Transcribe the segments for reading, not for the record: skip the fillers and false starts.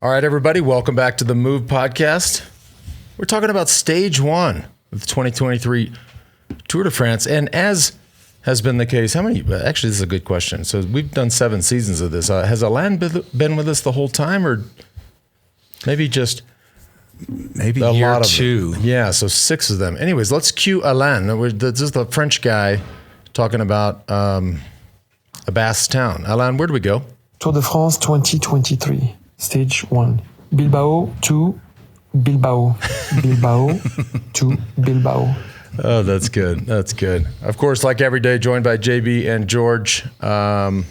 All right, everybody, welcome back to the Move podcast. We're talking about stage one of the 2023 Tour de France. And as has been the case, actually, this is a good question. So we've done 7 seasons of this. Has Alain been with us the whole time, or maybe a year lot of 2? Them? Yeah, so 6 of them. Anyways, let's cue Alain. This is the French guy talking about a Basque town. Alain, where do we go? Tour de France 2023, stage 1. Bilbao to Bilbao. Bilbao to Bilbao. Oh, that's good. That's good. Of course, like every day, joined by JB and George. Well,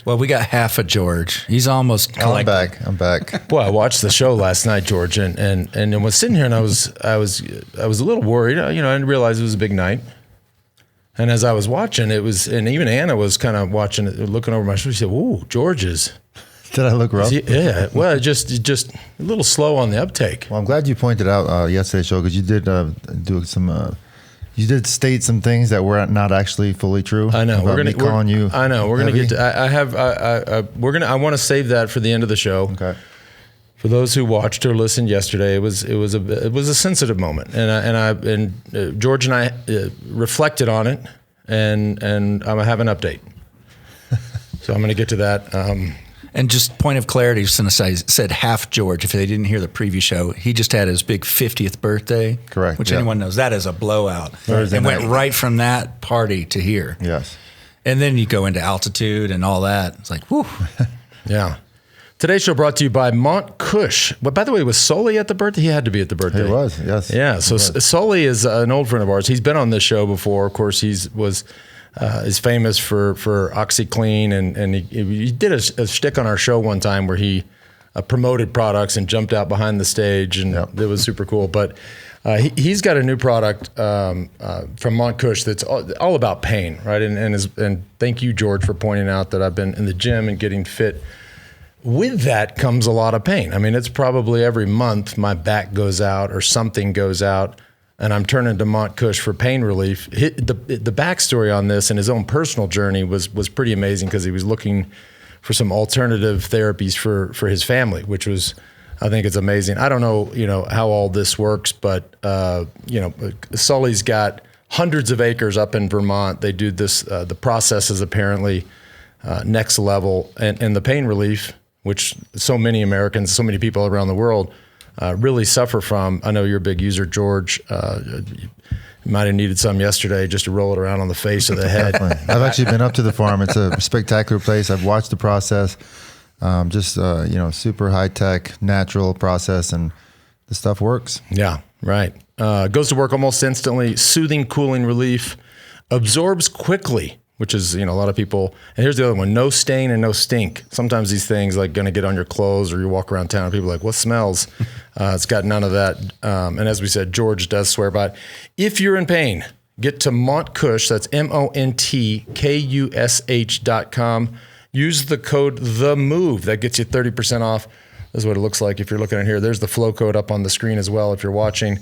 we got half of George. He's almost collected. I'm back. Well, I watched the show last night, George, and I was sitting here and I was a little worried. I didn't realize it was a big night. And as I was watching, and even Anna was kind of watching it, looking over my shoulder. She said, "Ooh, George is." Did I look rough? Yeah. Well, just a little slow on the uptake. Well, I'm glad you pointed out yesterday's show, because you did do some. You did state some things that were not actually fully true. I know. We're calling you. I know. We're gonna heavy. get to. I want to save that for the end of the show. Okay. For those who watched or listened yesterday, it was a sensitive moment, and George and I reflected on it, and I have an update. So I'm going to get to that. And just point of clarity, since I said half George, if they didn't hear the preview show, he just had his big 50th birthday. Correct. Which yeah. anyone knows, that is a blowout. Thursday and night. went right from that party to here. Yes. And then you go into altitude and all that. It's like, whew. Yeah. Today's show brought to you by Montcush. But by the way, was Sully at the birthday? He had to be at the birthday. He was, yes. Yeah. So Sully is an old friend of ours. He's been on this show before. Of course, is famous for OxyClean, and he did a shtick on our show one time where he promoted products and jumped out behind the stage, and it was super cool. But he's got a new product from Montcush that's all about pain, right? And thank you, George, for pointing out that I've been in the gym and getting fit. With that comes a lot of pain. I mean, it's probably every month my back goes out or something goes out, and I'm turning to Montcush for pain relief. The backstory on this and his own personal journey was pretty amazing, because he was looking for some alternative therapies for his family, which was, I think it's amazing. I don't know, how all this works, but Sully's got hundreds of acres up in Vermont. They do this. The process is apparently next level, and the pain relief, which so many Americans, so many people around the world really suffer from. I know you're a big user, George. You might have needed some yesterday just to roll it around on the face of the head. I've actually been up to the farm. It's a spectacular place. I've watched the process. Super high tech, natural process, and the stuff works. Yeah, right. Goes to work almost instantly. Soothing, cooling relief. Absorbs quickly, which is, a lot of people. And here's the other one: no stain and no stink. Sometimes these things like going to get on your clothes, or you walk around town and people are like, what smells? It's got none of that. And as we said, George does swear by it. If you're in pain, get to Montcush. That's MONTKUSH.com. Use the code THEMOVE. That gets you 30% off. This is what it looks like if you're looking at here. There's the flow code up on the screen as well if you're watching.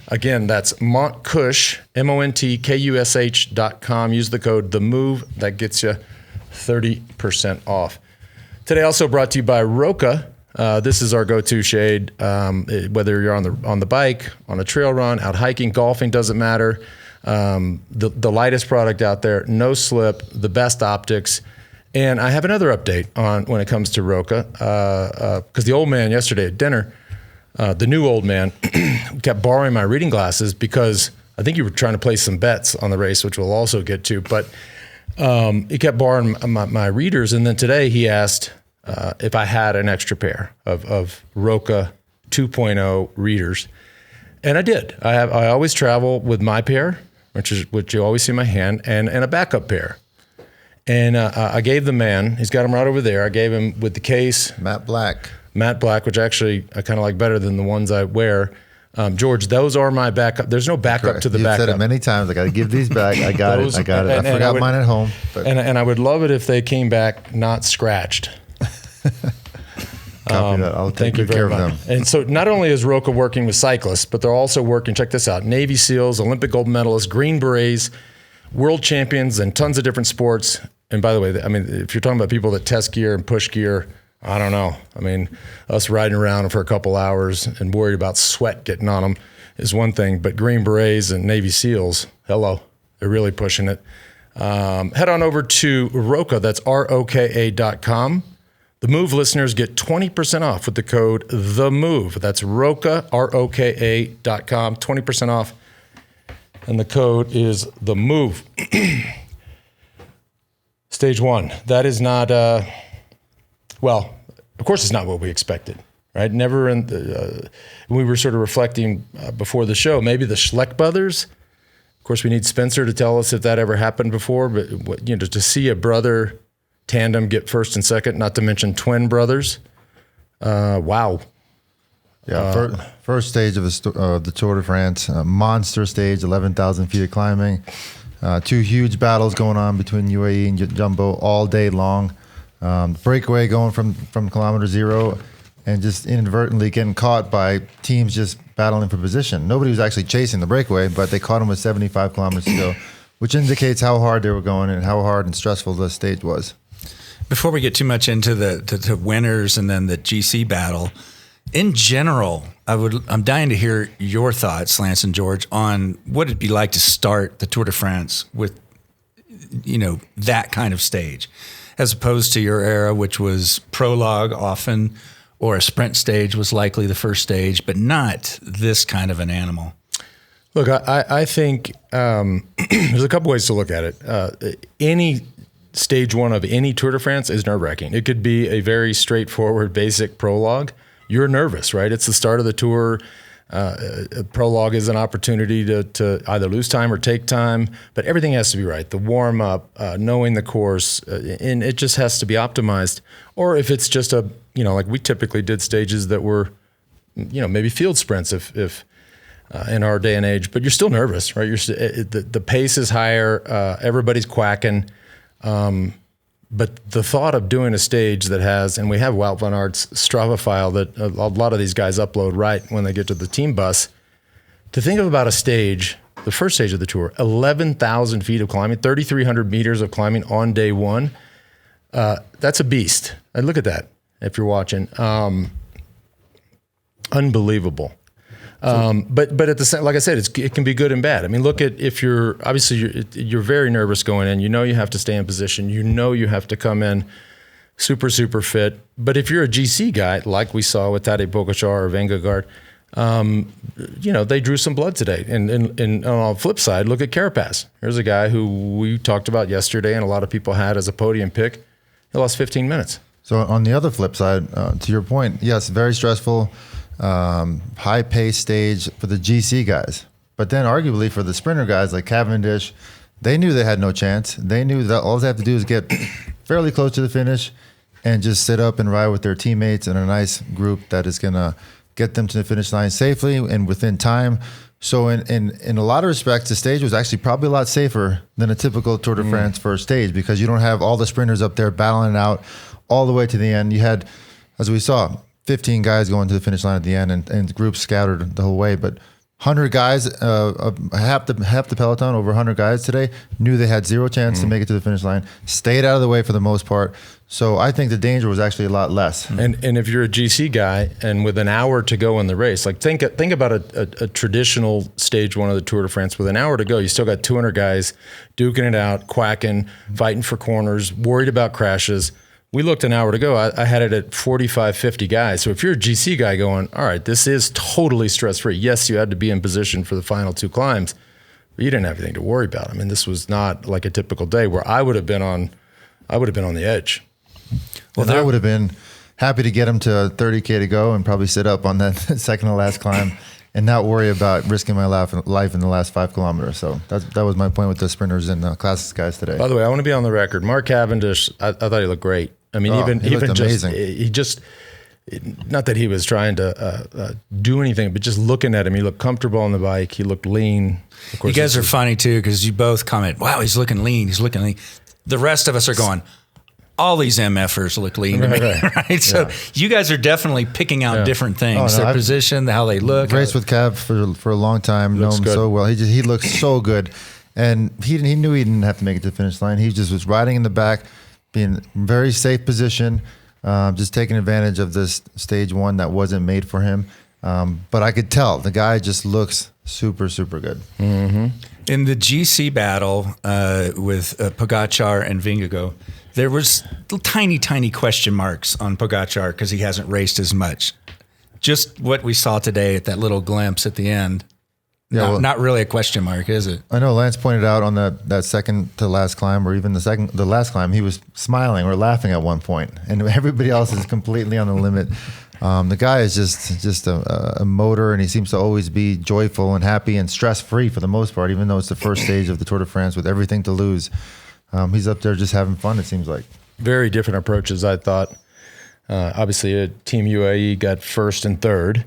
Again, that's Montcush, MONTKUSH.com. Use the code THEMOVE. That gets you 30% off. Today also brought to you by Roka. This is our go-to shade. Whether you're on the bike, on a trail run, out hiking, golfing, doesn't matter. The lightest product out there, no slip, the best optics. And I have another update on when it comes to Roka, because the old man yesterday at dinner, the new old man, kept borrowing my reading glasses because I think you were trying to place some bets on the race, which we'll also get to. But he kept borrowing my readers, and then today he asked if I had an extra pair of Roka 2.0 readers, and I did. I always travel with my pair, which you always see in my hand, and a backup pair. And I gave the man, he's got them right over there. I gave him with the case. Matte black, which actually I kind of like better than the ones I wear. George, those are my backup. There's no backup correct. to the You've backup. said it many times. I got to give these back. I got it. I forgot mine at home. But. And I would love it if they came back not scratched. Copy that. I'll take good care of them. And so not only is Roka working with cyclists, but they're also working, check this out, Navy SEALs, Olympic gold medalists, Green Berets, world champions, and tons of different sports. And by the way, I mean, if you're talking about people that test gear and push gear, I don't know. I mean, us riding around for a couple hours and worried about sweat getting on them is one thing, but Green Berets and Navy SEALs, hello, they're really pushing it. Head on over to Roka, that's ROKA.com. The Move listeners get 20% off with the code THEMOVE. That's Roka, ROKA.com, 20% off. And the code is THEMOVE. Stage 1, that is not... well, of course, it's not what we expected, right? Never in the, we were sort of reflecting before the show, maybe the Schleck brothers. Of course, we need Spencer to tell us if that ever happened before, but to see a brother tandem get first and second, not to mention twin brothers. Wow. Yeah, first stage of the Tour de France, monster stage, 11,000 feet of climbing. 2 huge battles going on between UAE and Jumbo all day long. Breakaway going from kilometer 0 and just inadvertently getting caught by teams just battling for position. Nobody was actually chasing the breakaway, but they caught him with 75 kilometers to go, which indicates how hard they were going and how hard and stressful the stage was. Before we get too much into the winners and then the GC battle, in general, I'm dying to hear your thoughts, Lance and George, on what it'd be like to start the Tour de France with, that kind of stage, as opposed to your era, which was prologue often, or a sprint stage was likely the first stage, but not this kind of an animal. Look, I think there's a couple ways to look at it. Any stage 1 of any Tour de France is nerve-wracking. It could be a very straightforward, basic prologue. You're nervous, right? It's the start of the tour. A prologue is an opportunity to either lose time or take time, but everything has to be right. The warm-up, knowing the course, and it just has to be optimized. Or if it's just like we typically did stages that were, maybe field sprints if in our day and age, but you're still nervous, right? The pace is higher, everybody's quacking. But the thought of doing a stage that has, and we have Wout van Aert's Strava file that a lot of these guys upload right when they get to the team bus, to think about a stage, the first stage of the tour, 11,000 feet of climbing, 3,300 meters of climbing on day 1. That's a beast. And look at that if you're watching. Unbelievable. But at the same, like I said, it can be good and bad. I mean, look at if you're very nervous going in. You have to stay in position. You have to come in super fit. But if you're a GC guy, like we saw with Tadej Pogačar or Vingegaard, they drew some blood today. And on the flip side, look at Carapaz. Here's a guy who we talked about yesterday, and a lot of people had as a podium pick. He lost 15 minutes. So on the other flip side, to your point, yes, very stressful. High pace stage for the GC guys, but then arguably for the sprinter guys like Cavendish, they knew they had no chance. They knew that all they have to do is get fairly close to the finish and just sit up and ride with their teammates in a nice group that is going to get them to the finish line safely and within time. So in a lot of respects, the stage was actually probably a lot safer than a typical Tour de France first stage, because you don't have all the sprinters up there battling it out all the way to the end. You had, as we saw, 15 guys going to the finish line at the end, and groups scattered the whole way. But 100 guys, half the peloton, over 100 guys today, knew they had zero chance to make it to the finish line, stayed out of the way for the most part. So I think the danger was actually a lot less. And if you're a GC guy and with an hour to go in the race, like think about a traditional stage 1 of the Tour de France with an hour to go. You still got 200 guys duking it out, quacking, fighting for corners, worried about crashes. We looked an hour to go. I had it at 45, 50 guys. So if you're a GC guy going, all right, this is totally stress-free. Yes, you had to be in position for the final 2 climbs, but you didn't have anything to worry about. I mean, this was not like a typical day where I would have been on the edge. Well, I would have been happy to get him to 30K to go and probably sit up on that second to last climb and not worry about risking my life in the last 5 kilometers. So that was my point with the sprinters and the classics guys today. By the way, I want to be on the record. Mark Cavendish, I thought he looked great. I mean, he just not that he was trying to do anything, but just looking at him, he looked comfortable on the bike. He looked lean. Of course, you guys are funny too, because you both comment, "Wow, he's looking lean. He's looking lean." The rest of us are going, all these MFers look lean to me, right? So you guys are definitely picking out different things, their position, how they look. I've raced with Cav for a long time, know him so well. He looks so good, and he knew he didn't have to make it to the finish line. He just was riding in the back, being very safe position, just taking advantage of this stage one that wasn't made for him. But I could tell the guy just looks super, super good. Mm-hmm. In the GC battle with Pogačar and Vingegaard, there was tiny, tiny question marks on Pogačar because he hasn't raced as much. Just what we saw today at that little glimpse at the end. Yeah, not really a question mark, is it? I know Lance pointed out on that second to last climb, or even the last climb, he was smiling or laughing at one point, and everybody else is completely on the limit. The guy is just a motor, and he seems to always be joyful and happy and stress-free for the most part, even though it's the first stage of the Tour de France with everything to lose. He's up there just having fun, it seems like. Very different approaches, I thought. Obviously, Team UAE got first and third.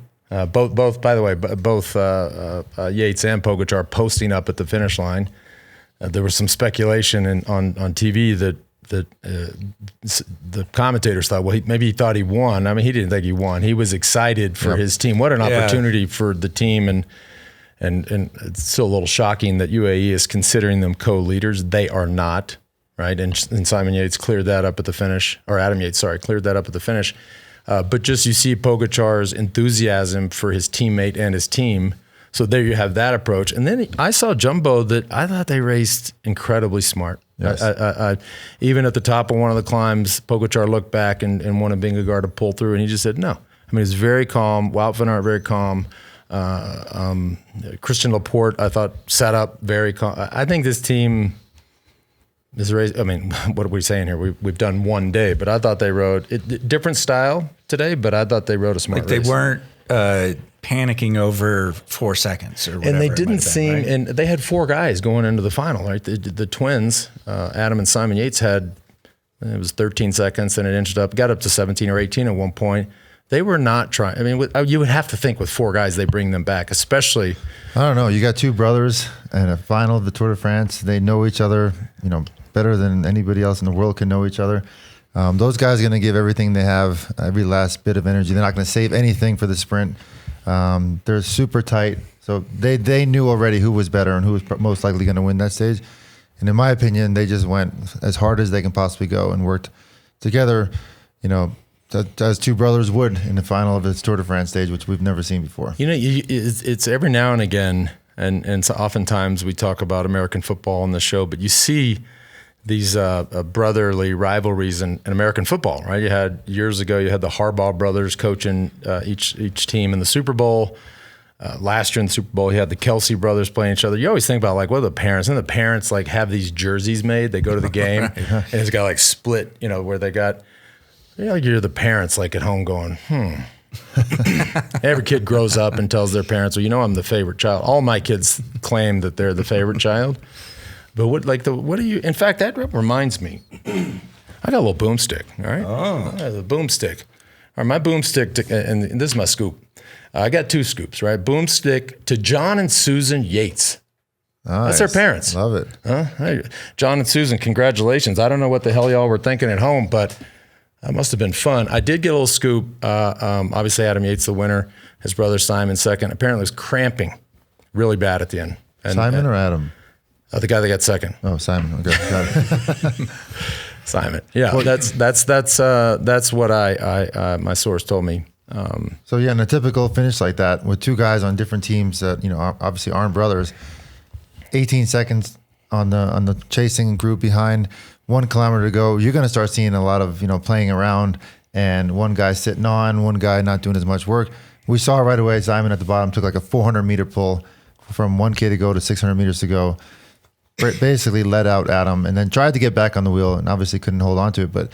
Both, by the way, both Yates and Pogačar posting up at the finish line. There was some speculation on TV that the commentators thought, well, maybe he thought he won. I mean, he didn't think he won. He was excited for his team. What an opportunity for the team, and it's still a little shocking that UAE is considering them co-leaders. They are not, right? And Simon Yates cleared that up at the finish, or Adam Yates, sorry, cleared that up at the finish. But just you see Pogačar's enthusiasm for his teammate and his team. So there you have that approach. And then I saw Jumbo that I thought they raced incredibly smart. Yes. I even at the top of one of the climbs, Pogačar looked back and wanted Vingegaard to pull through, and he just said no. I mean, he's very calm. Wout van Aert, very calm. Christian Laporte, I thought, sat up very calm. I think this team is race. I mean, what are we saying here? We've done one day, but I thought they rode different style today, but I thought they rode a smart race. They weren't panicking over 4 seconds or whatever. And they didn't seem, right? And they had 4 guys going into the final, right? The twins, Adam and Simon Yates had, it was 13 seconds, and it got up to 17 or 18 at one point. They were not trying. I mean, you would have to think with 4 guys, they bring them back, especially. I don't know. You got 2 brothers and a final of the Tour de France. They know each other, better than anybody else in the world can know each other. Those guys are going to give everything they have, every last bit of energy. They're not going to save anything for the sprint. They're super tight. So they knew already who was better and who was most likely going to win that stage. And in my opinion, they just went as hard as they can possibly go and worked together, as 2 brothers would in the final of the Tour de France stage, which we've never seen before. It's every now and again, and so oftentimes we talk about American football on the show, but you see these brotherly rivalries in American football, right? Years ago, you had the Harbaugh brothers coaching each team in the Super Bowl. Last year in the Super Bowl, you had the Kelsey brothers playing each other. You always think about, what are the parents? And the parents, have these jerseys made. They go to the game, right. And it's got, split, where they got, you're the parents, at home going, Every kid grows up and tells their parents, well, I'm the favorite child. All my kids claim that they're the favorite child. But what do you, in fact, that reminds me, I got a little boomstick, all right? Oh. The boomstick. All right, my boomstick, and this is my scoop. I got 2 scoops, right? Boomstick to John and Susan Yates. Nice. That's their parents. Love it. Hey, John and Susan, congratulations. I don't know what the hell y'all were thinking at home, but that must have been fun. I did get a little scoop. Obviously, Adam Yates, the winner. His brother Simon, second. Apparently, was cramping really bad at the end. Simon or Adam? The guy that got second. Oh, Simon. Okay, got it. Simon. Yeah, well, that's what my source told me. So in a typical finish like that, with 2 guys on different teams that obviously aren't brothers, 18 seconds on the chasing group behind, 1 kilometer to go, you're going to start seeing a lot of playing around, and one guy sitting on, one guy not doing as much work. We saw right away Simon at the bottom took a 400-meter pull from 1K to go to 600 meters to go. Basically led out Adam and then tried to get back on the wheel and obviously couldn't hold on to it, but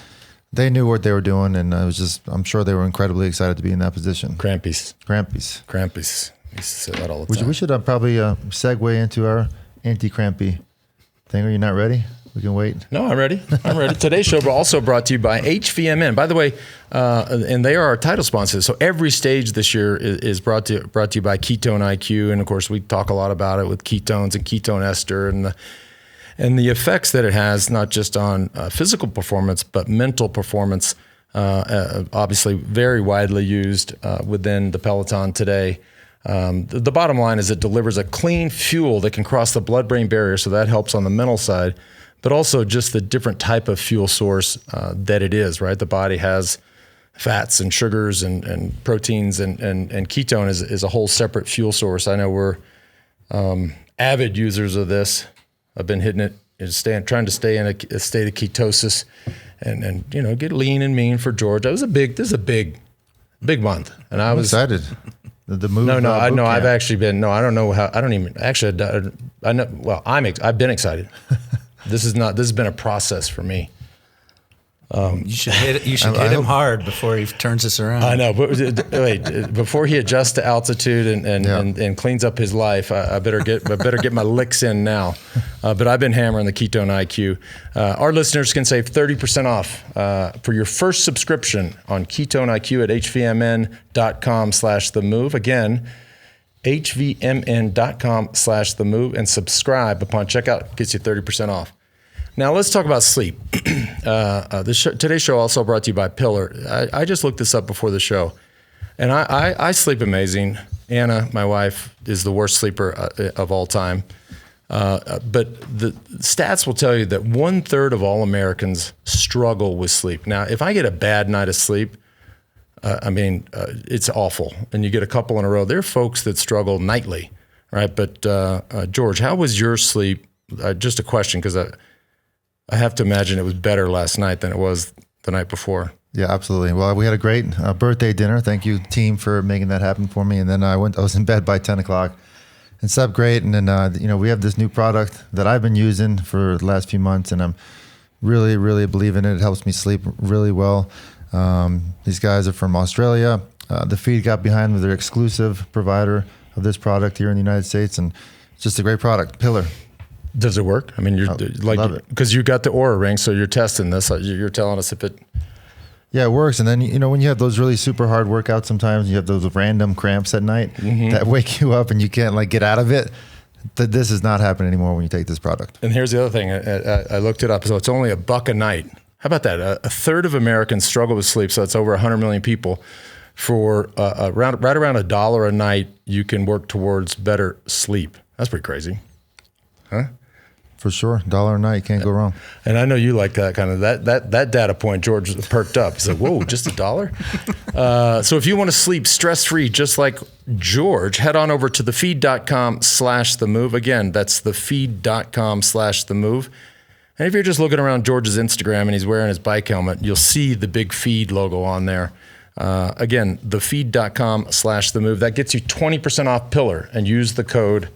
they knew what they were doing, and I'm sure they were incredibly excited to be in that position. Crampies. We used to say that all the time. We should probably segue into our anti-crampy thing. Are you not ready? We can wait. No, I'm ready. Today's show also brought to you by HVMN. By the way, and they are our title sponsors. So every stage this year is brought to you by Ketone IQ, and of course we talk a lot about it with ketones and ketone ester and the effects that it has, not just on physical performance but mental performance. Obviously, very widely used within the peloton today. The bottom line is it delivers a clean fuel that can cross the blood-brain barrier, so that helps on the mental side. But also just the different type of fuel source that it is, right? The body has fats and sugars and proteins and ketone is a whole separate fuel source. I know we're avid users of this. I've been hitting it and trying to stay in a state of ketosis and get lean and mean for George. This is a big month, and I was excited. The move. No, I've actually been. No, I don't know how. I don't even actually. I know. Well, I've been excited. This has been a process for me. You should hit him hard before he turns this around. I know, but wait, before he adjusts to altitude and cleans up his life, I better get my licks in now. But I've been hammering the Ketone IQ. Our listeners can save 30% off for your first subscription on Ketone IQ at hvmn.com/themove. Again, hvmn.com/themove, and subscribe upon checkout gets you 30% off. Now let's talk about sleep. Today's show also brought to you by Pillar. I just looked this up before the show, and I sleep amazing. Anna, my wife, is the worst sleeper of all time. But the stats will tell you that 1/3 of all Americans struggle with sleep. Now, if I get a bad night of sleep, it's awful. And you get a couple in a row. There are folks that struggle nightly, right? But George, how was your sleep? Just a question, because I have to imagine it was better last night than it was the night before. Yeah, absolutely. Well, we had a great birthday dinner. Thank you, team, for making that happen for me. And then I was in bed by 10 o'clock and slept great. And then, we have this new product that I've been using for the last few months, and I'm really, really believing it. It helps me sleep really well. These guys are from Australia. The Feed got behind with their exclusive provider of this product here in the United States. And it's just a great product, Pillar. Does it work? I mean, love it. Because you got the Oura ring, so you're testing this. You're telling us if it. Yeah, it works. And then, when you have those really super hard workouts, sometimes you have those random cramps at night that wake you up and you can't get out of it. This is not happening anymore when you take this product. And here's the other thing. I looked it up. So it's only $1 a night. How about that? A third of Americans struggle with sleep. So that's over 100 million people. For right around $1 a night, you can work towards better sleep. That's pretty crazy. Huh? For sure. $1 a night, can't go wrong. And I know you like that kind of that data point. George perked up. He's like, whoa, just $1? So if you want to sleep stress-free, just like George, head on over to thefeed.com/themove. Again, that's thefeed.com/themove. And if you're just looking around George's Instagram and he's wearing his bike helmet, you'll see the big Feed logo on there. Again, thefeed.com/themove. That gets you 20% off Pillar, and use the code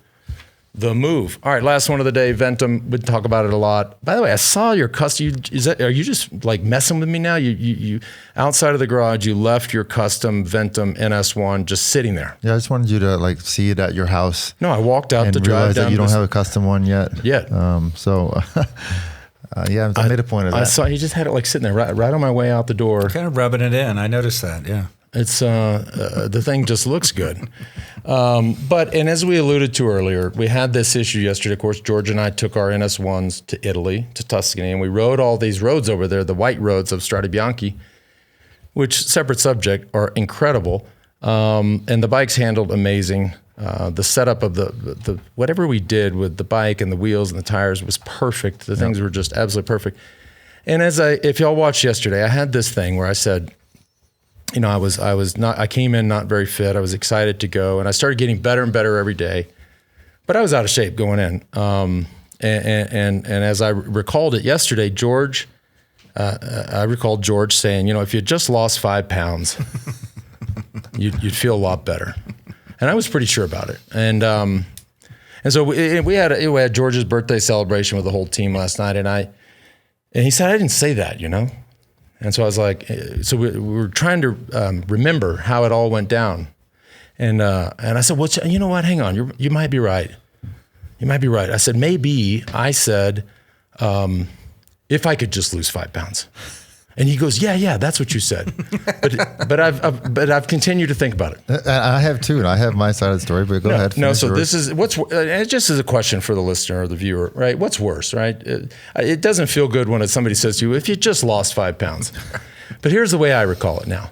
THEMOVE. All right, last one of the day, Ventum. We talk about it a lot. By the way, I saw your custom. Are you just messing with me now? You outside of the garage, you left your custom Ventum NS1 just sitting there. Yeah, I just wanted you to see it at your house. No, I walked out to drive realize down. That you don't have a custom one yet. Yet. I made a point of that. I saw he just had it sitting there right on my way out the door. Kind of rubbing it in. I noticed that. Yeah. It's the thing just looks good. But as we alluded to earlier, we had this issue yesterday. Of course, George and I took our NS1s to Italy, to Tuscany, and we rode all these roads over there, the white roads of Strade Bianche, which, separate subject, are incredible. And the bikes handled amazing. The setup of the whatever we did with the bike and the wheels and the tires was perfect. The things were just absolutely perfect. And if y'all watched yesterday, I had this thing where I said, I came in not very fit. I was excited to go, and I started getting better and better every day, but I was out of shape going in. And as I recalled it yesterday, I recalled George saying, if you just lost 5 pounds, you'd feel a lot better. And I was pretty sure about it. And so we had George's birthday celebration with the whole team last night, and he said, I didn't say that, And so I was like, so we were trying to remember how it all went down. And I said, well, you know what? Hang on. You might be right. You might be right. I said, maybe I said, if I could just lose 5 pounds. And he goes, yeah, that's what you said. But I've continued to think about it. I have too, and I have my side of the story, but go ahead. No, so this is it just is a question for the listener or the viewer, right? What's worse, right? It doesn't feel good when somebody says to you, if you just lost 5 pounds. But here's the way I recall it now.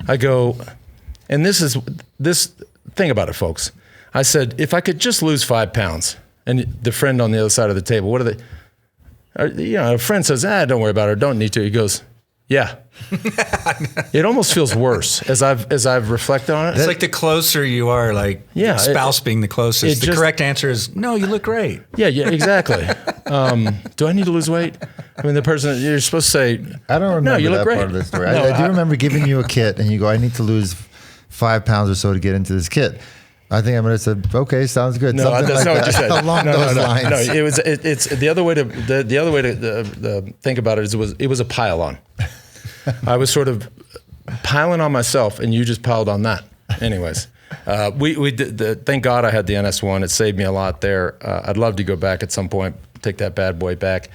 I go, and this thing about it, folks. I said, if I could just lose 5 pounds, and the friend on the other side of the table, what are they? A friend says, don't worry about it, don't need to. He goes, Yeah. It almost feels worse as I've reflected on it. It's like the closer you are, like spouse being the closest. The correct answer is no. You look great. Yeah, exactly. Do I need to lose weight? I mean, the person you're supposed to say, I don't remember no, you look that great. part of the story. I do remember giving you a kit, and you go, "I need to lose 5 pounds or so to get into this kit." I think I might have said, "Okay, sounds good." No, Something that's like not what you that. said. Along those lines. No, it's the other way to think about it is it was a pile on. I was sort of piling on myself, and you just piled on that. Anyways, we did. Thank God I had the NS1. It saved me a lot there. I'd love to go back at some point, take that bad boy back.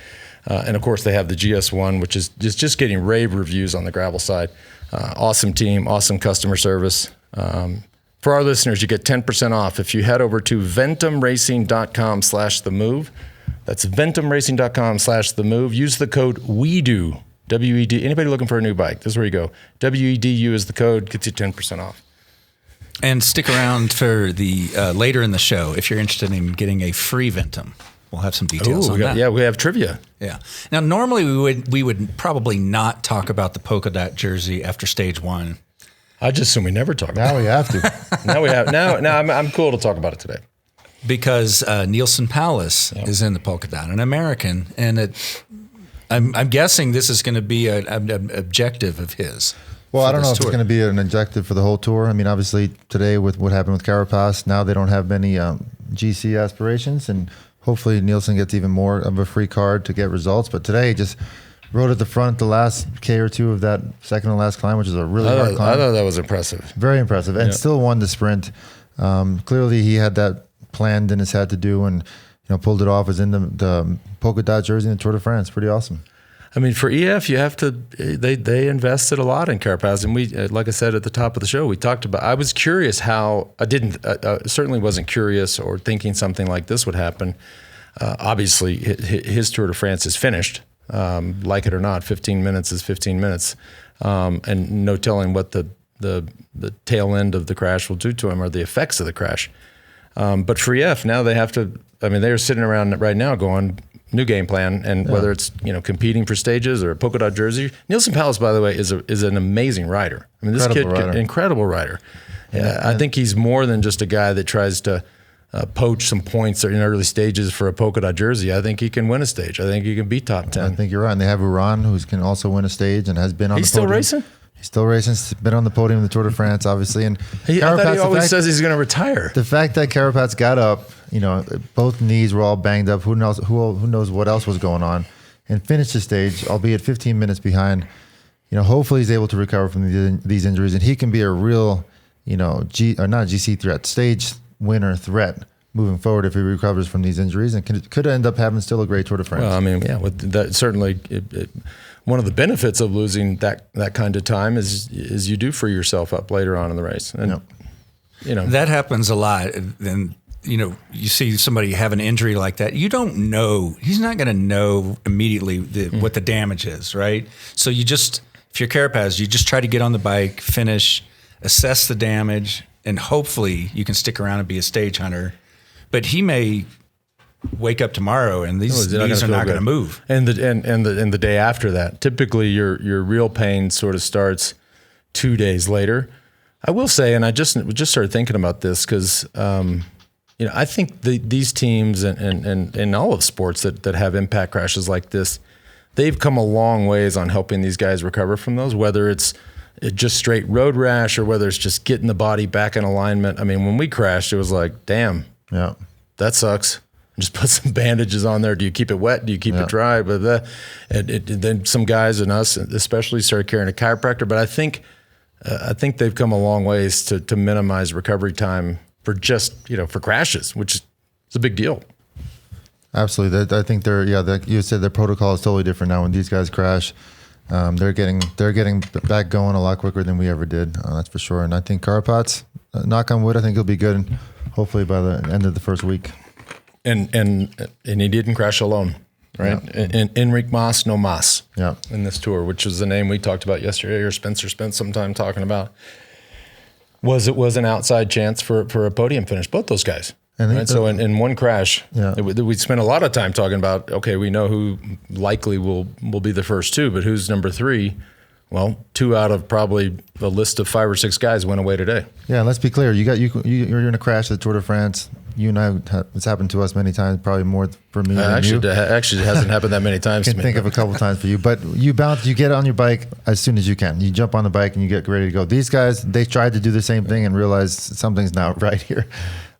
And of course, they have the GS1, which is just getting rave reviews on the gravel side. Awesome team, awesome customer service. For our listeners, you get 10% off if you head over to ventumracing.com/themove. That's ventumracing.com/themove. Use the code WEDO. WED. Anybody looking for a new bike? This is where you go. WEDU is the code. Gets you 10% off. And stick around for the later in the show if you're interested in getting a free Ventum. We'll have some details on that. Yeah, we have trivia. Yeah. Now, normally we would probably not talk about the polka dot jersey after stage 1. I just assume we never talk about it. Now we have to. Now I'm cool to talk about it today. Because Nielsen Palace is in the polka dot, an American, and I'm guessing this is going to be an objective of his. Well, I don't know if it's going to be an objective for the whole tour. I mean, obviously today with what happened with Carapaz, now they don't have many GC aspirations, and hopefully Nielsen gets even more of a free card to get results. But today, just rode at the front the last K or two of that second to last climb, which is a really hard climb. I thought that was impressive. Very impressive, and still won the sprint. Clearly, he had that planned in his head to do, and pulled it off. Was in the polka dot jersey in the Tour de France. Pretty awesome. I mean, for EF, you have to. They invested a lot in Carapaz, and we, like I said at the top of the show, we talked about. I was curious how I certainly wasn't curious or thinking something like this would happen. Obviously, his Tour de France is finished. Like it or not, 15 minutes is 15 minutes, and no telling what the tail end of the crash will do to him or the effects of the crash. But for EF, now they have to. I mean, they're sitting around right now going, new game plan, and whether it's competing for stages or a polka dot jersey. Nielsen Palace, by the way, is an amazing rider. I mean, this incredible rider. I think he's more than just a guy that tries to poach some points in early stages for a polka dot jersey. I think he can win a stage. I think he can be top 10. I think you're right. And they have Uran, who can also win a stage and has been on the podium. He's still racing? He's still racing. He's been on the podium in the Tour de France, obviously. And I thought he always says he's going to retire. The fact that Carapaz got up, both knees were all banged up. Who knows what else was going on, and finished the stage, albeit 15 minutes behind. Hopefully he's able to recover from these injuries, and he can be a real, not GC threat, stage winner threat moving forward if he recovers from these injuries, and could end up having still a great Tour de France. Well, I mean, with that, certainly one of the benefits of losing that kind of time is you do free yourself up later on in the race, and that happens a lot. And you see somebody have an injury like that, you don't know. He's not going to know immediately what the damage is, right? So if you're Carapaz, you just try to get on the bike, finish, assess the damage, and hopefully you can stick around and be a stage hunter. But he may wake up tomorrow and these knees are not going to move. And the day after that, typically your real pain sort of starts 2 days later. I will say, and I just started thinking about this because I think these teams and in all of sports that have impact crashes like this, they've come a long ways on helping these guys recover from those, whether it's just straight road rash or whether it's just getting the body back in alignment. I mean, when we crashed, it was like, damn, that sucks. Just put some bandages on there. Do you keep it wet? Do you keep it dry? But then some guys and us especially started carrying a chiropractor. But I think they've come a long ways to minimize recovery time for just for crashes, which is a big deal. Absolutely. I think you said their protocol is totally different now. When these guys crash, they're getting back going a lot quicker than we ever did. That's for sure. And I think Carapaz, knock on wood, I think he'll be good. Hopefully by the end of the first week. And he didn't crash alone, right? And Enric Mas, no Mas, in this tour, which is the name we talked about yesterday, or Spencer spent some time talking about. Was an outside chance for a podium finish, both those guys. Right? So in one crash, we spent a lot of time talking about, okay, we know who likely will be the first two, but who's number three? Well, 2 out of probably a list of 5 or 6 guys went away today. Yeah, let's be clear. You're in a crash at the Tour de France. You and I, it's happened to us many times, probably more for me than Actually, you. Actually, it hasn't happened that many times I to can me. think of a couple times for you. But you get on your bike as soon as you can. You jump on the bike and you get ready to go. These guys, they tried to do the same thing and realized something's not right here.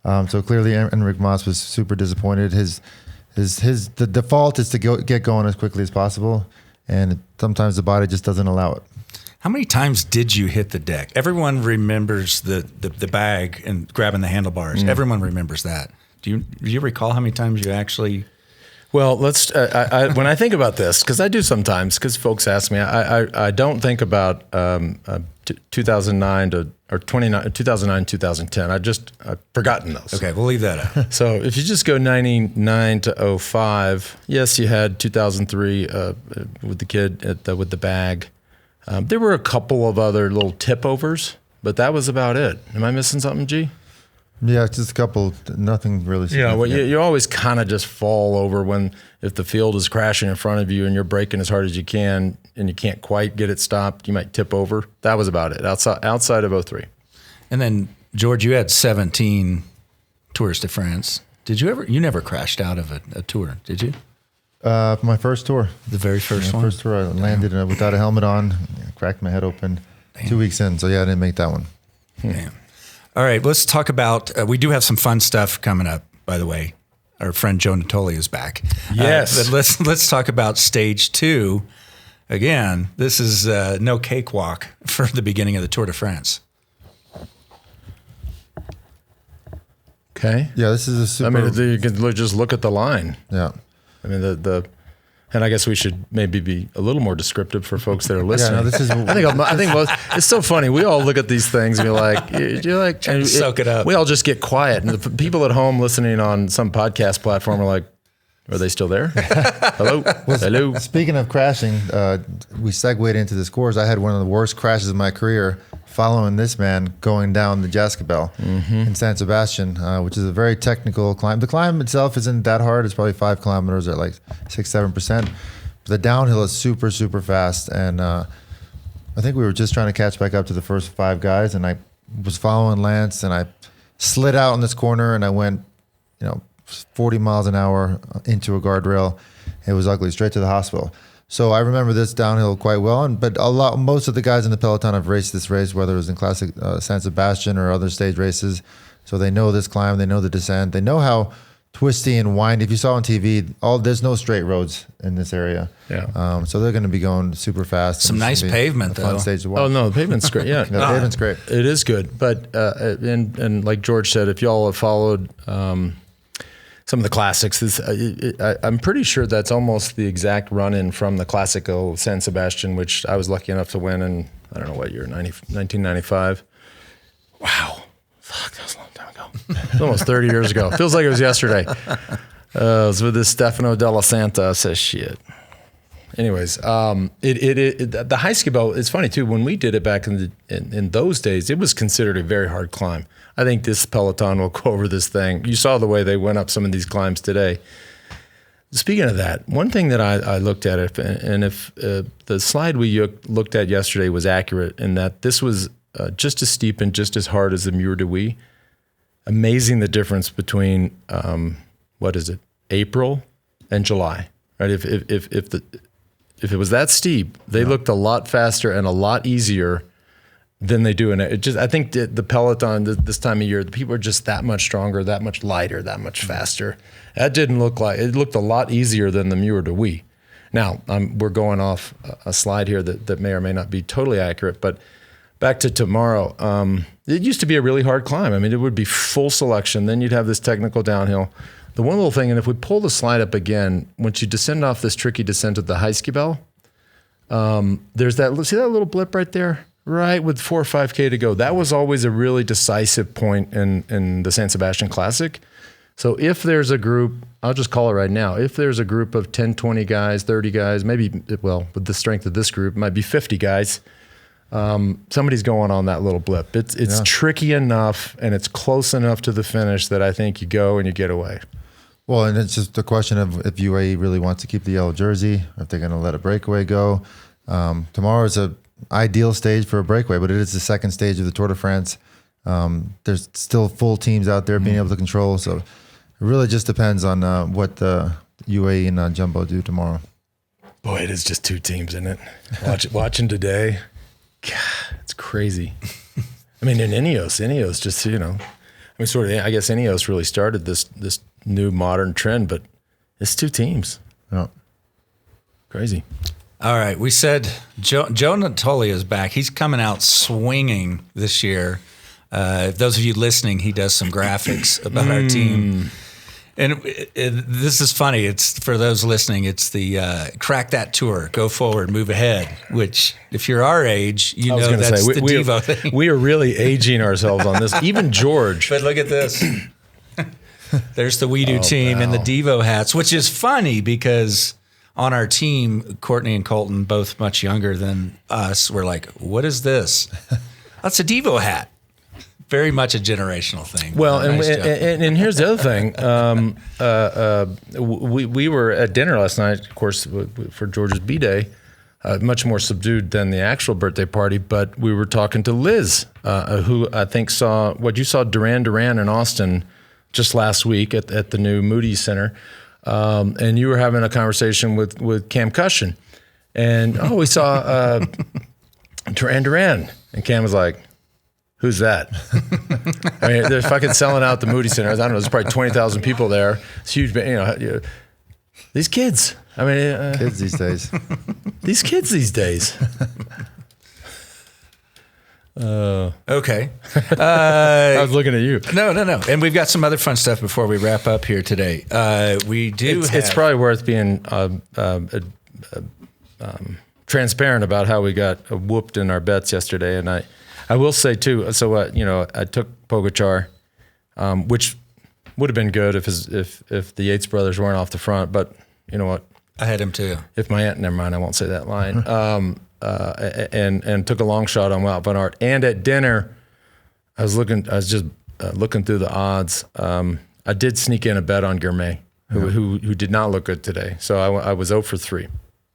So clearly, Enric Mas was super disappointed. The default is to get going as quickly as possible, and sometimes the body just doesn't allow it. How many times did you hit the deck? Everyone remembers the bag and grabbing the handlebars. Everyone remembers that. Do you recall how many times you actually? Well, let's. When I think about this, because I do sometimes, because folks ask me, I don't think about 2009 or 2009, 2010. I've forgotten those. Okay, we'll leave that out. So if you just go 99 to 05, yes, you had 2003 with the kid with the bag. There were a couple of other little tip overs, but that was about it. Am I missing something, G? Yeah, just a couple. Nothing really. Yeah, well, you always kind of just fall over if the field is crashing in front of you and you're braking as hard as you can and you can't quite get it stopped, you might tip over. That was about it, outside of 03. And then, George, you had 17 Tours de France. You never crashed out of a tour, did you? My first tour. The very first one? First tour, I landed without a helmet on, cracked my head open. Damn. 2 weeks in, so yeah, I didn't make that one. Damn. All right, let's talk about, we do have some fun stuff coming up, by the way. Our friend Joe Natoli is back. Yes. But let's talk about stage 2. Again, this is no cakewalk for the beginning of the Tour de France. Okay. Yeah, this is a super... I mean, you can just look at the line. Yeah. I mean, and I guess we should maybe be a little more descriptive for folks that are listening. Yeah, no, this is... I think it's so funny. We all look at these things and you're like, and soak it up. We all just get quiet, and the people at home listening on some podcast platform are like, "Are they still there? Hello, hello." Speaking of crashing, we segued into this course. I had one of the worst crashes of my career following this man going down the Jascabel in San Sebastian, which is a very technical climb. The climb itself isn't that hard. It's probably 5 kilometers at like 6-7%. But the downhill is super, super fast. And I think we were just trying to catch back up to the first 5 guys. And I was following Lance, and I slid out in this corner, and I went, 40 miles an hour into a guardrail. It was ugly, straight to the hospital. So I remember this downhill quite well, but most of the guys in the peloton have raced this race, whether it was in classic San Sebastian or other stage races. So they know this climb, they know the descent, they know how twisty and windy. If you saw on TV, there's no straight roads in this area. Yeah. So they're going to be going super fast. Some nice pavement, though. Fun stage to watch. Oh no, the pavement's great. Yeah, The pavement's great. It is good, but and like George said, if y'all have followed some of the classics, I'm pretty sure that's almost the exact run-in from the Classico San Sebastian, which I was lucky enough to win in, I don't know what year, 1995. Wow. Fuck, that was a long time ago. It was almost 30 years ago. Feels like it was yesterday. It was with this Stefano Della Santa. Says shit. Anyways, the high ski bow, it's funny too, when we did it back in those days, it was considered a very hard climb. I think this peloton will go over this thing. You saw the way they went up some of these climbs today. Speaking of that, one thing that I looked at, if the slide we looked at yesterday was accurate, in that this was just as steep and just as hard as the Mur de Huy. Amazing the difference between April and July, right? If it was that steep, they looked a lot faster and a lot easier than they do in it. I think the peloton this time of year, the people are just that much stronger, that much lighter, that much faster. That didn't look like it. Looked a lot easier than the Mur de Huy. Now we're going off a slide here that may or may not be totally accurate, but back to tomorrow. It used to be a really hard climb. I mean, it would be full selection. Then you'd have this technical downhill. The one little thing, and if we pull the slide up again, once you descend off this tricky descent of the Heiskebel, there's see that little blip right there? Right, with 4 or 5K to go. That was always a really decisive point in the San Sebastian Classic. So if there's a group, I'll just call it right now, if there's a group of 10, 20 guys, 30 guys, maybe, well, with the strength of this group, it might be 50 guys, somebody's going on that little blip. It's tricky enough, and it's close enough to the finish that I think you go and you get away. Well, and it's just a question of if UAE really wants to keep the yellow jersey, or if they're going to let a breakaway go. Tomorrow is ideal stage for a breakaway, but it is the second stage of the Tour de France. There's still full teams out there being able to control. So it really just depends on what the UAE and Jumbo do tomorrow. Boy, it is just two teams, isn't it? Watching today, God, it's crazy. I mean, in Ineos just, I guess Ineos really started this new modern trend, but it's two teams. Yeah. Crazy. All right. We said Joe Natoli is back. He's coming out swinging this year. Those of you listening, he does some graphics about our team. And this is funny. It's for those listening. It's the crack that tour, go forward, move ahead. Which, if you're our age, that's the Devo thing. We are really aging ourselves on this. Even George. But look at this. There's the We Do team in the Devo hats, which is funny because on our team, Courtney and Colton, both much younger than us, were like, "What is this?" That's a Devo hat. Very much a generational thing. Well, and here's the other thing. We were at dinner last night, of course, for George's B-Day, much more subdued than the actual birthday party, but we were talking to Liz, who I think saw what you saw Duran Duran in Austin just last week at the new Moody Center, and you were having a conversation with Cam Cushion, and we saw Duran Duran, and Cam was like, "Who's that?" I mean, they're fucking selling out the Moody Center. I don't know. There's probably 20,000 people there. It's huge. These kids. I mean, kids these days. These kids these days. Okay. I was looking at you. No. And we've got some other fun stuff before we wrap up here today. It's probably worth being transparent about how we got whooped in our bets yesterday, and I will say too. So I took Pogačar, which would have been good if the Yates brothers weren't off the front. But you know what? I had him too. If my aunt, never mind, I won't say that line. And took a long shot on Wout van Aert. And at dinner, I was just looking through the odds. I did sneak in a bet on Gourmet, who did not look good today. So I was 0 for 3.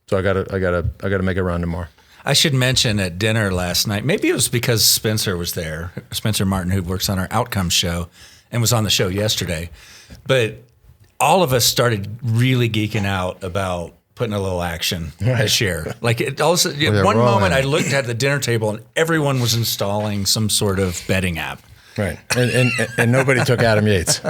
So I gotta make a run tomorrow. I should mention at dinner last night, maybe it was because Spencer was there, Spencer Martin, who works on our Outcomes show and was on the show yesterday. But all of us started really geeking out about putting a little action this year. Like one moment I looked at the dinner table and everyone was installing some sort of betting app. Right. And nobody took Adam Yates.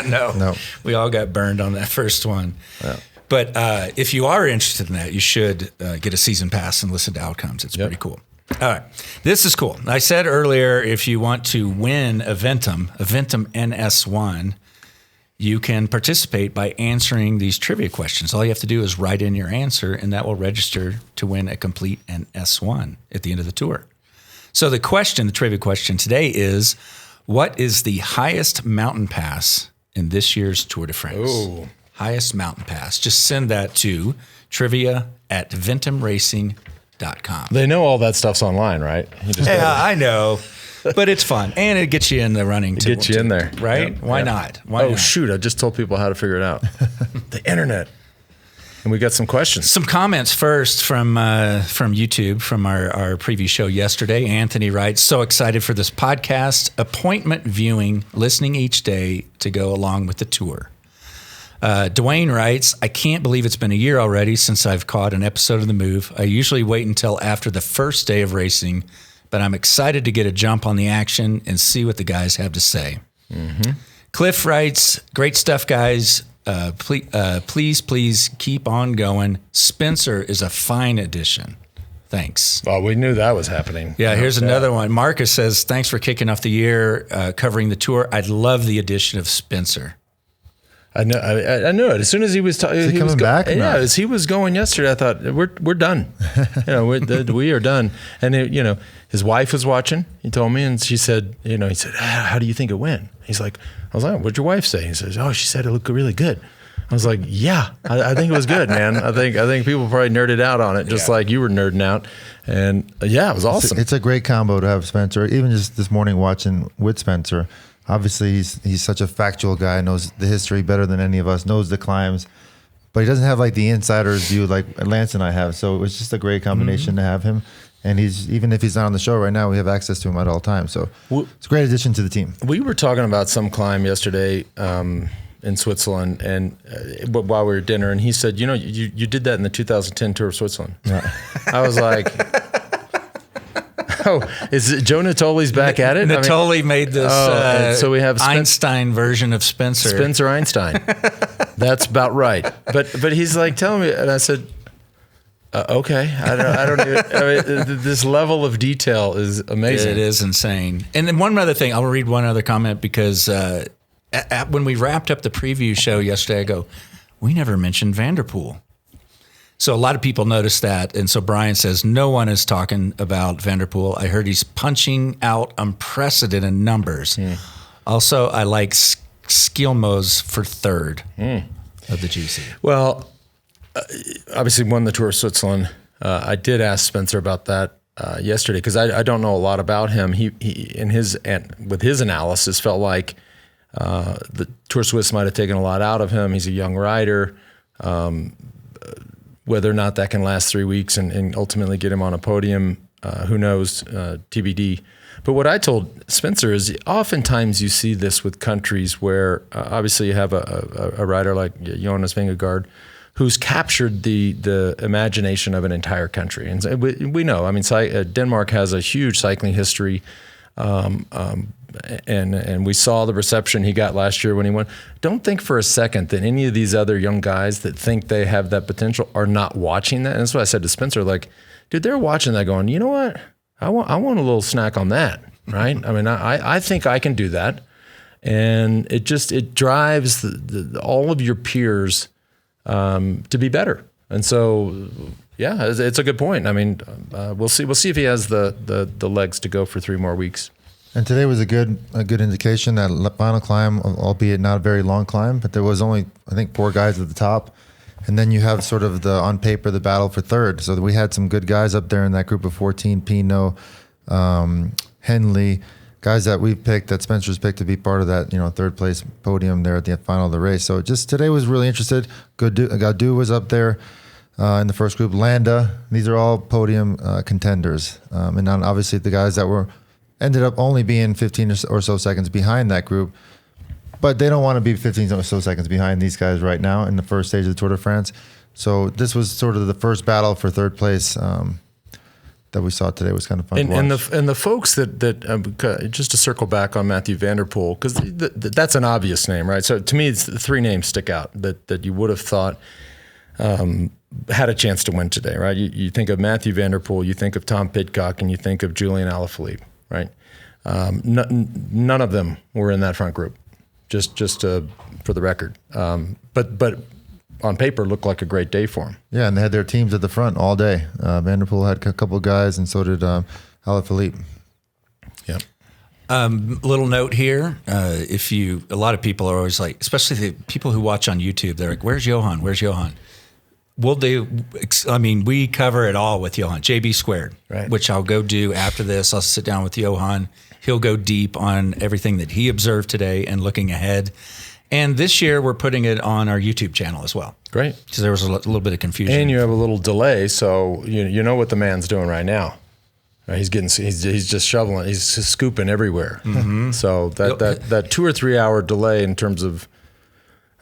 No. We all got burned on that first one. Yeah. But if you are interested in that, you should get a season pass and listen to Outcomes. It's pretty cool. All right. This is cool. I said earlier, if you want to win a Ventum NS1, you can participate by answering these trivia questions. All you have to do is write in your answer, and that will register to win a complete NS1 at the end of the tour. So the trivia question today is, what is the highest mountain pass in this year's Tour de France? Oh. Highest mountain pass. Just send that to trivia@ventumracing.com. They know all that stuff's online, right? I know, but it's fun. And it gets you in the running. It gets you in there. Right? Yep. Why not? Why not? Shoot. I just told people how to figure it out. The internet. And we got some questions. Some comments first from YouTube from our preview show yesterday. Anthony writes, "So excited for this podcast. Appointment viewing, listening each day to go along with the tour." Dwayne writes, "I can't believe it's been a year already since I've caught an episode of The Move. I usually wait until after the first day of racing, but I'm excited to get a jump on the action and see what the guys have to say." Mm-hmm. Cliff writes, "Great stuff, guys. Please keep on going. Spencer is a fine addition. Thanks." Well, we knew that was happening. Yeah, here's another one. Marcus says, "Thanks for kicking off the year, covering the tour. I'd love the addition of Spencer." I knew it. As soon as he was talking, he coming back? Yeah, as he was going yesterday, I thought we're done. We are done. And his wife was watching. He told me, and she said, he said, "How do you think it went?" He's like, I was like, "What'd your wife say?" He says, "Oh, she said it looked really good." I was like, "Yeah, I think it was good, man. I think people probably nerded out on it, just like you were nerding out." And it was awesome. It's a great combo to have Spencer. Even just this morning watching with Spencer. Obviously, he's such a factual guy, knows the history better than any of us, knows the climbs, but he doesn't have like the insider's view like Lance and I have. So it was just a great combination to have him. And even if he's not on the show right now, we have access to him at all times. So it's a great addition to the team. We were talking about some climb yesterday in Switzerland, and while we were at dinner, and he said, you did that in the 2010 Tour of Switzerland. Yeah. I was like, oh, is it Joe Natoli's back at it? Natoli made this so we have Einstein version of Spencer. Spencer Einstein. That's about right. But he's like telling me, and I said, okay. I don't even, this level of detail is amazing. It is insane. And then one other thing, I'll read one other comment because when we wrapped up the preview show yesterday, I go, we never mentioned Vanderpool. So a lot of people noticed that. And so Brian says, no one is talking about Vanderpool. I heard he's punching out unprecedented numbers. Also, I like Skilmos for third of the GC. Well, obviously won the Tour of Switzerland. I did ask Spencer about that yesterday because I don't know a lot about him. He with his analysis felt like the Tour of Swiss might have taken a lot out of him. He's a young rider. Whether or not that can last 3 weeks and ultimately get him on a podium, who knows, TBD. But what I told Spencer is oftentimes you see this with countries where obviously you have a rider like Jonas Vingegaard who's captured the imagination of an entire country. And we know, I mean, Denmark has a huge cycling history, and we saw the reception he got last year when he won. Don't think for a second that any of these other young guys that think they have that potential are not watching that. And that's what I said to Spencer, like, dude, they're watching that going, you know what? I want a little snack on that, right? I mean, I think I can do that. And it drives all of your peers to be better. And so, yeah, it's a good point. I mean, we'll see if he has the legs to go for 3 more weeks. And today was a good indication that final climb, albeit not a very long climb, but there was only, I think, 4 guys at the top. And then you have sort of on paper, the battle for third. So we had some good guys up there in that group of 14, Pinot, Henley, guys that we've picked, that Spencer's picked to be part of that, third place podium there at the final of the race. So just today was really interested. Gaudu was up there in the first group. Landa, these are all podium contenders. And then obviously the guys that ended up only being 15 or so seconds behind that group. But they don't want to be 15 or so seconds behind these guys right now in the first stage of the Tour de France. So this was sort of the first battle for third place that we saw today. Was kind of fun to watch. And the folks that just to circle back on Mathieu van der Poel, because that's an obvious name, right? So to me, it's the 3 names stick out that you would have thought had a chance to win today, right? You think of Mathieu van der Poel, you think of Tom Pidcock, and you think of Julian Alaphilippe, right? None of them were in that front group. Just for the record, but on paper looked like a great day for them. Yeah, and they had their teams at the front all day. Van der Poel had a couple of guys, and so did Alaphilippe. Yep. Little note here: a lot of people are always like, especially the people who watch on YouTube, they're like, "Where's Johan? Where's Johan?" We cover it all with Johan, JB Squared, right, which I'll go do after this. I'll sit down with Johan. He'll go deep on everything that he observed today and looking ahead. And this year, we're putting it on our YouTube channel as well. Great. Because there was a little bit of confusion. And you have a little delay, so you know what the man's doing right now. Right? He's just shoveling. He's just scooping everywhere. Mm-hmm. So that 2 or 3 hour delay in terms of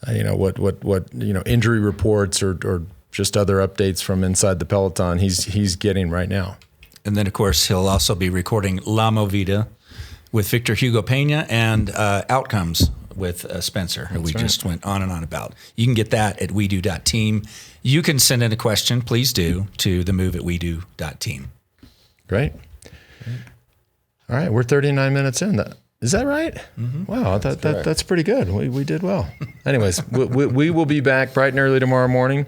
what injury reports or just other updates from inside the peloton, he's getting right now. And then, of course, he'll also be recording La Movida with Victor Hugo Pena and Outcomes with Spencer, who just went on and on about. You can get that at wedo.team. You can send in a question, please do, to themove@wedo.team. Great. All right, we're 39 minutes in. Is that right? Mm-hmm. Wow, that's pretty good. We did well. Anyways, we will be back bright and early tomorrow morning.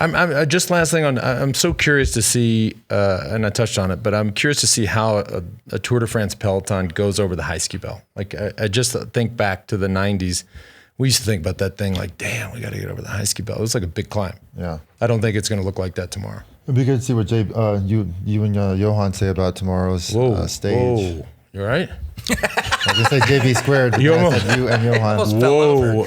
I'm just last thing I'm so curious to see, and I touched on it, but I'm curious to see how a Tour de France peloton goes over the high ski bell. Like I just think back to the 90s. We used to think about that thing like, damn, we got to get over the high ski bell. It was like a big climb. Yeah. I don't think it's going to look like that tomorrow. It'd be good to see what you and Johan say about tomorrow's stage. Whoa, you all right? I just say JB Squared. You and Johan. Whoa.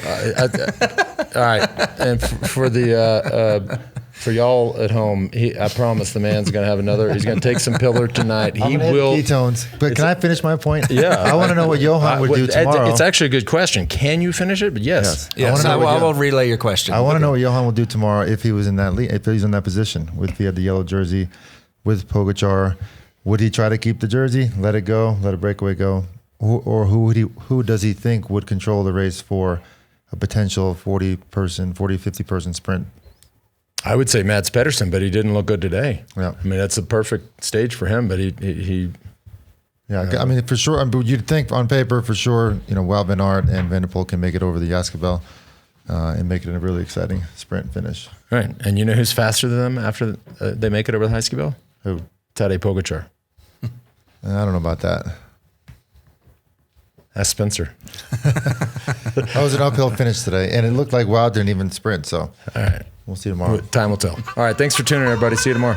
All right. And for the For y'all at home, I promise the man's going to have another. He's going to take some pillar tonight. He will. Ketones. But can I finish my point? Yeah. I want to know what Johan would do tomorrow. It's actually a good question. Can you finish it? But yes. I will relay your question. I want to know what Johan will do tomorrow if he was in that if he's in that position. If he had the yellow jersey with Pogačar, would he try to keep the jersey, let it go, let a breakaway go? Who does he think would control the race for a potential 40, 50 person sprint? I would say Mats Pedersen, but he didn't look good today. Yeah. I mean, that's a perfect stage for him, but he yeah, I mean, for sure. I mean, you'd think on paper, for sure, Wout van Aert and Van der Poel can make it over the Yaskabel and make it a really exciting sprint finish. Right. And you know who's faster than them after they make it over the Yaskabel? Who? Tadej Pogačar. I don't know about that. Ask Spencer. That was an uphill finish today, and it looked like Wout didn't even sprint. So, all right, we'll see tomorrow. Time will tell. All right, thanks for tuning in, everybody. See you tomorrow.